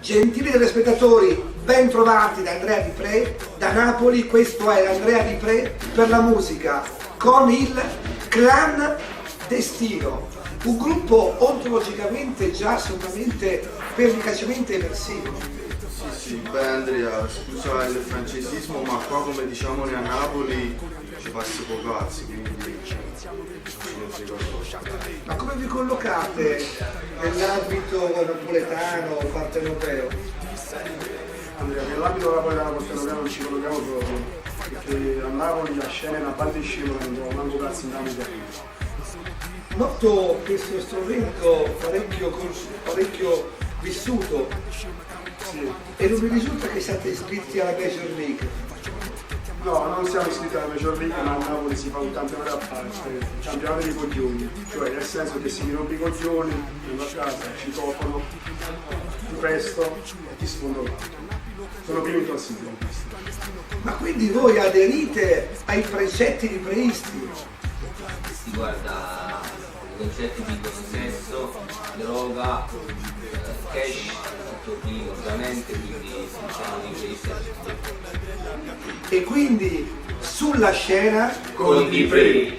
Gentili telespettatori, ben trovati da Andrea Di Pre, da Napoli. Questo è Andrea Di Pre per la musica con il Clan Destino, un gruppo ontologicamente già assolutamente pervicacemente eversivo. Sì, beh Andrea, scusa il francesismo, ma qua come diciamo noi a Napoli ci passi poco cazzo, quindi Ma come vi collocate nell'ambito napoletano o partenopeo? Andrea, nell'ambito napoletano partenopeo non ci collochiamo proprio, perché a Napoli la scena è una parte scema, non trovo manco cazzo in Napoli. Noto questo strumento parecchio vissuto, Sì. e non mi risulta che siate iscritti alla Major League. No, non siamo iscritti alla Major League, ma a Napoli si fa un campionato a parte, il campionato dei coglioni, cioè nel senso che si rompe i coglioni, vengo a casa, ci copano, ti presto e ti sfondo l'altro. Sono primi in classifica. Ma quindi voi aderite ai precetti di Preisti? Si guarda i concetti di sesso, droga, cash, tornino ovviamente, quindi diciamo di questo. E quindi sulla scena Con Di Pre.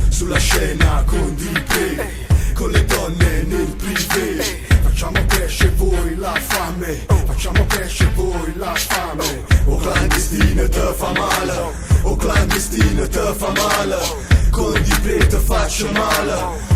Sulla scena con Di Pre, con le donne nel privé. Facciamo crescere voi la fame, facciamo crescere voi la fame. O clandestina te fa male, o clandestina te fa male. Con Di Pre te faccio male,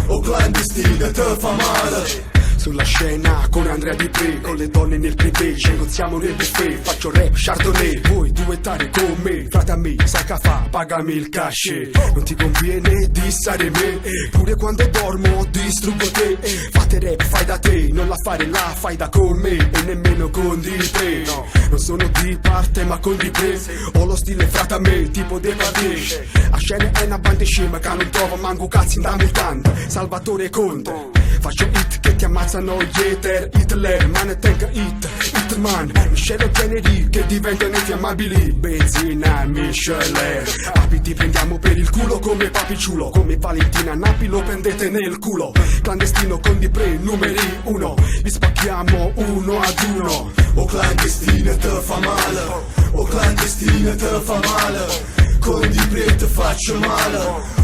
o clandestina te fa male. Sulla scena con Andrea Di Pre, con le donne nel privé, ci negoziamo nel buffet, faccio rap chardonnay, voi duettare con me, frate a me, sai che fa, pagami il cachet, non ti conviene dissare me, pure quando dormo distruggo te, fate rap, fai da te, non la fare là, fai da con me, e nemmeno con Di Pre, no, non sono di parte ma con Di Pre, ho lo stile frate a me, tipo De Padesce, a scena è una banda scema che non trova manco cazzi in da militante, Salvatore Conte. Faccio hit che ti ammazzano gli ether, Hitler, man tenga hit, Hitman, miscelo generi che diventano infiammabili, benzina, Michelin, abiti prendiamo per il culo come papiciulo, come Valentina Napi lo prendete nel culo, clandestino con Di Pre numeri 1, vi spacchiamo 1 ad 1, o clandestina te fa male, o clandestina te fa male. Con Di Pre te faccio male,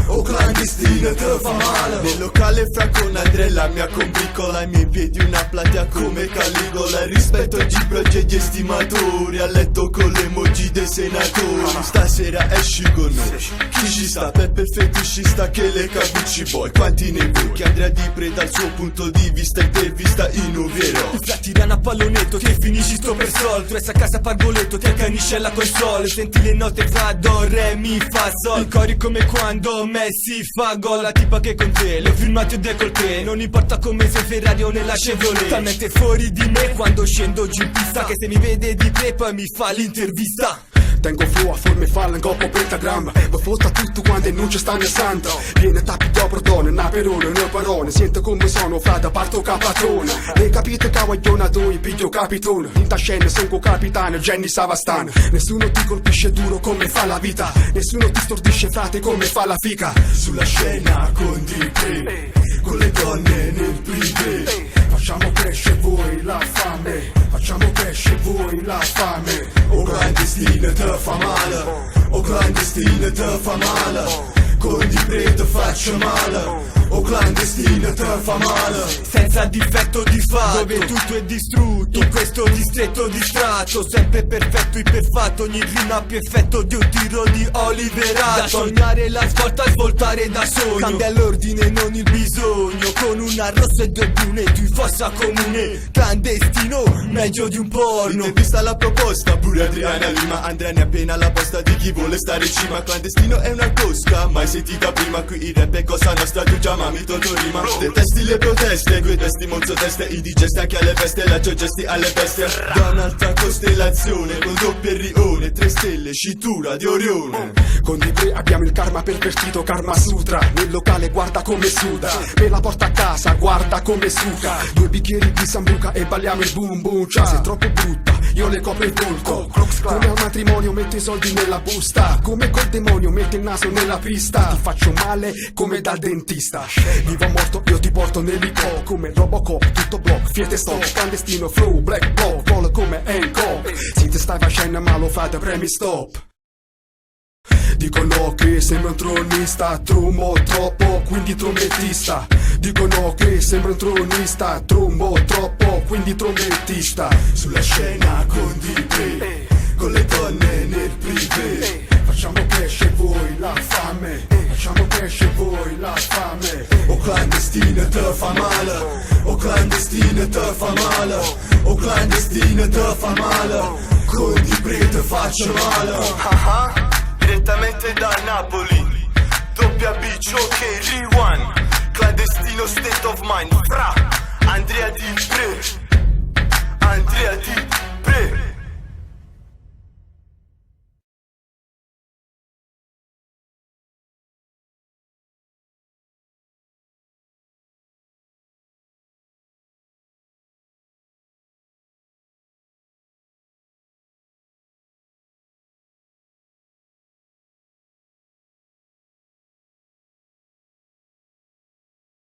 o clandestina te fa male. Nel locale fra con Andrea la mia combricola, ai miei piedi una platea come Caligola. Rispetto ai G-Prog e gli estimatori, a letto con le emoji dei senatori. Stasera esci con noi, chi ci sta? Peppe feticista che le capisci boy. Quanti ne vuoi? Che Andrea Di Pre dal suo punto di vista intervista in Uviero. I frati tirano a pallonetto, che finisci sto per sol. Tu resta a casa pargoletto, ti accanisci alla console. Senti le note fra do, re, mi fa sol. I cori come quando Messi fa gol. La tipa che con te, le ho filmato e decolleté. Non importa come sei Ferrari o nella Chevrolet. Talmente fuori di me quando scendo giù in pista, che se mi vede Di Pre poi mi fa l'intervista. Tengo flow a forme falango con pentagramma, ma fotta tutto quando non ci sta nel santo. Viene tappi da protone, una perone, una parone. Sento come sono, frate, parto capatrone. Ne capite cavagliona, tu piglio capitone. In ta scena sono capitano, Jenny Savastano. Nessuno ti colpisce duro come fa la vita, nessuno ti stordisce frate come fa la fica. Sulla scena con Di Pre, con le donne nel privé. Facciamo crescere voi la fame, facciamo crescere voi la fame. O clandestina te fa male, o clandestina te fa male. Con Di Pre te faccio male, o clandestina te fa male. Senza difetto di fatto, dove tutto è distrutto, in questo distretto distratto. Sempre perfetto, iperfatto, ogni rima più effetto di un tiro di Oliverato. Da sognare la svolta a svoltare da sogno, cambia l'ordine non il bisogno. Con una rossa e due brune, tu in fossa comune. Clandestino, meglio di un porno. Intervista alla proposta, pure Adriana Lima. Andrea ne appena la posta di chi vuole stare in cima. Clandestino è una cosca, mai sentita prima. Qui il rap è cosa nostra, tu chiamami Totorima. Detesti le proteste, quei testi mozzo teste, i digesti anche alle feste, la gesti alle bestie. Da un'altra costellazione, con doppio rione, 3 stelle, cintura di Orione. Con di Pre abbiamo il karma pervertito, Karma Sutra. Nel locale guarda come suda, me la porta a casa, guarda come suca. 2 bicchieri di sambuca e balliamo il boom boom cha. Se è troppo brutta, io le copro il volto. Come al matrimonio metto i soldi nella busta, come col demonio metto il naso nella pista. Ti faccio male come dal dentista, vivo o morto io ti porto nell'icò. Come Robocop, tutto block, fiete stop, clandestino flow, black block, roll come Hancock. Se ti stai facendo ma lo fate, premi stop. Dicono che sembra un tronista, trombo troppo, quindi trombettista. Dicono che sembra un tronista, trombo troppo, quindi trombettista. Sulla scena con di Pre, con le donne nel privé. Facciamo crescere voi la fame, facciamo crescere voi la fame. O clandestina te fa male, o clandestina te fa male, o clandestina te fa male. Con di Pre te faccio male. Direttamente da Napoli, doppia beach, ok, rewind. Clandestino state of mind, fra Andrea Di Pre.